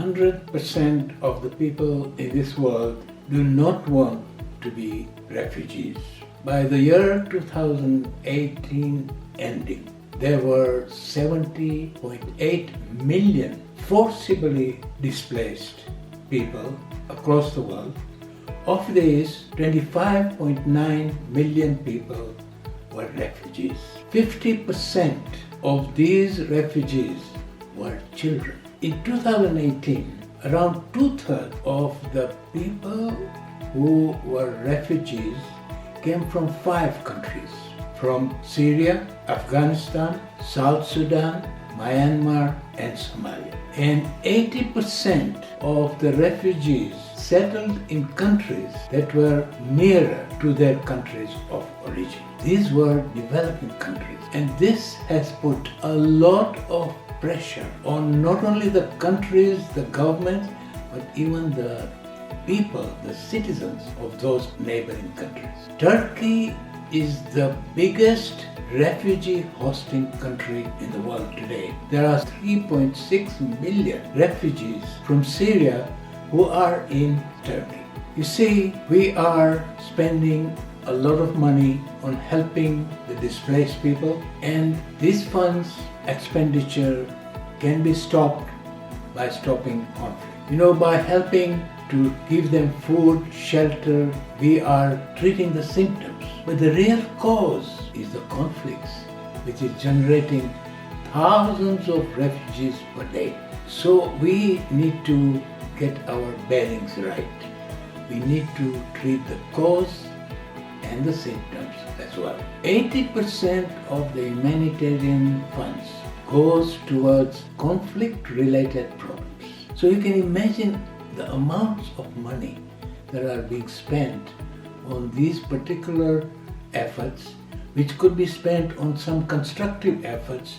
100% of the people in this world do not want to be refugees. By the year 2018 ending, there were 70.8 million forcibly displaced people across the world. Of these, 25.9 million people were refugees. 50% of these refugees were children. In 2018, around 2/3 of the people who were refugees came from 5 countries: from Syria, Afghanistan, South Sudan, Myanmar, and Somalia. And 80% of the refugees settled in countries that were nearer to their countries of origin. These were developing countries, and this has put a lot of pressure on not only the countries, the governments, but even the people, the citizens of those neighboring countries. Turkey is the biggest refugee hosting country in the world today. There are 3.6 million refugees from Syria who are in Turkey. You see, we are spending a lot of money on helping the displaced people, and these funds expenditure can be stopped by stopping conflict. By helping to give them food, shelter, we are treating the symptoms. But the real cause is the conflicts, which is generating thousands of refugees per day. So we need to get our bearings right. We need to treat the cause and the symptoms as well. 80% of the humanitarian funds goes towards conflict-related problems. So you can imagine the amounts of money that are being spent on these particular efforts, which could be spent on some constructive efforts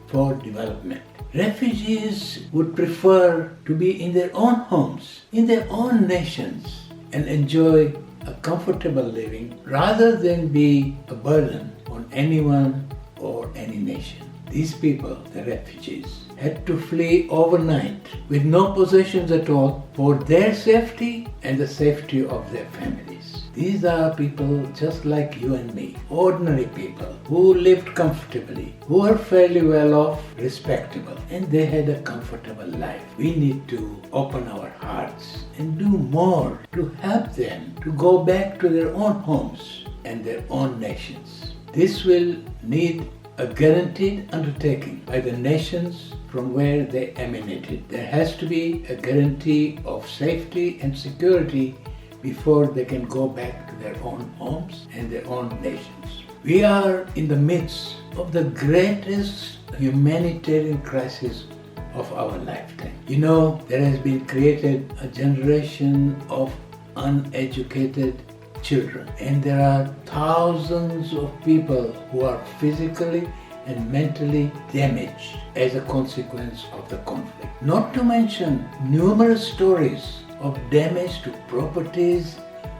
for development. Refugees would prefer to be in their own homes, in their own nations, and enjoy a comfortable living rather than be a burden on anyone or any nation. These people, the refugees, had to flee overnight with no possessions at all for their safety and the safety of their families. These are people just like you and me, ordinary people who lived comfortably, who are fairly well off, respectable, and they had a comfortable life. We need to open our hearts and do more to help them to go back to their own homes and their own nations. This will need a guaranteed undertaking by the nations from where they emanated. There has to be a guarantee of safety and security before they can go back to their own homes and their own nations. We are in the midst of the greatest humanitarian crisis of our lifetime. There has been created a generation of uneducated children, and there are thousands of people who are physically and mentally damaged as a consequence of the conflict. Not to mention numerous stories of damage to properties,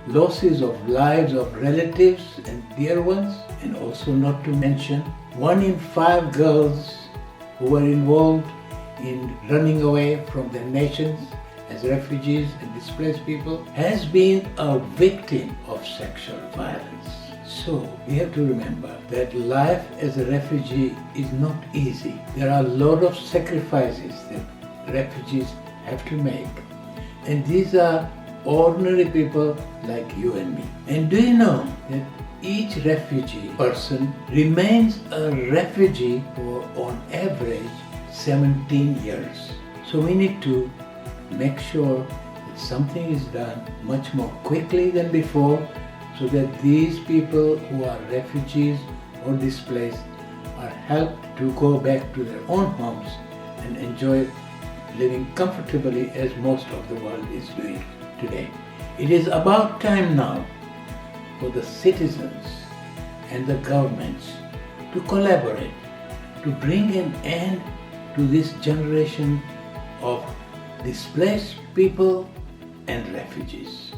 losses of lives of relatives and dear ones, and also not to mention 1 in 5 girls who were involved in running away from their nations as refugees and displaced people has been a victim of sexual violence. So we have to remember that life as a refugee is not easy. There are a lot of sacrifices that refugees have to make. And these are ordinary people like you and me. And do you know that each refugee person remains a refugee for on average 17 years. So we need to make sure that something is done much more quickly than before, so that these people who are refugees or displaced are helped to go back to their own homes and enjoy living comfortably as most of the world is doing today. It is about time now for the citizens and the governments to collaborate to bring an end to this generation of displaced people and refugees.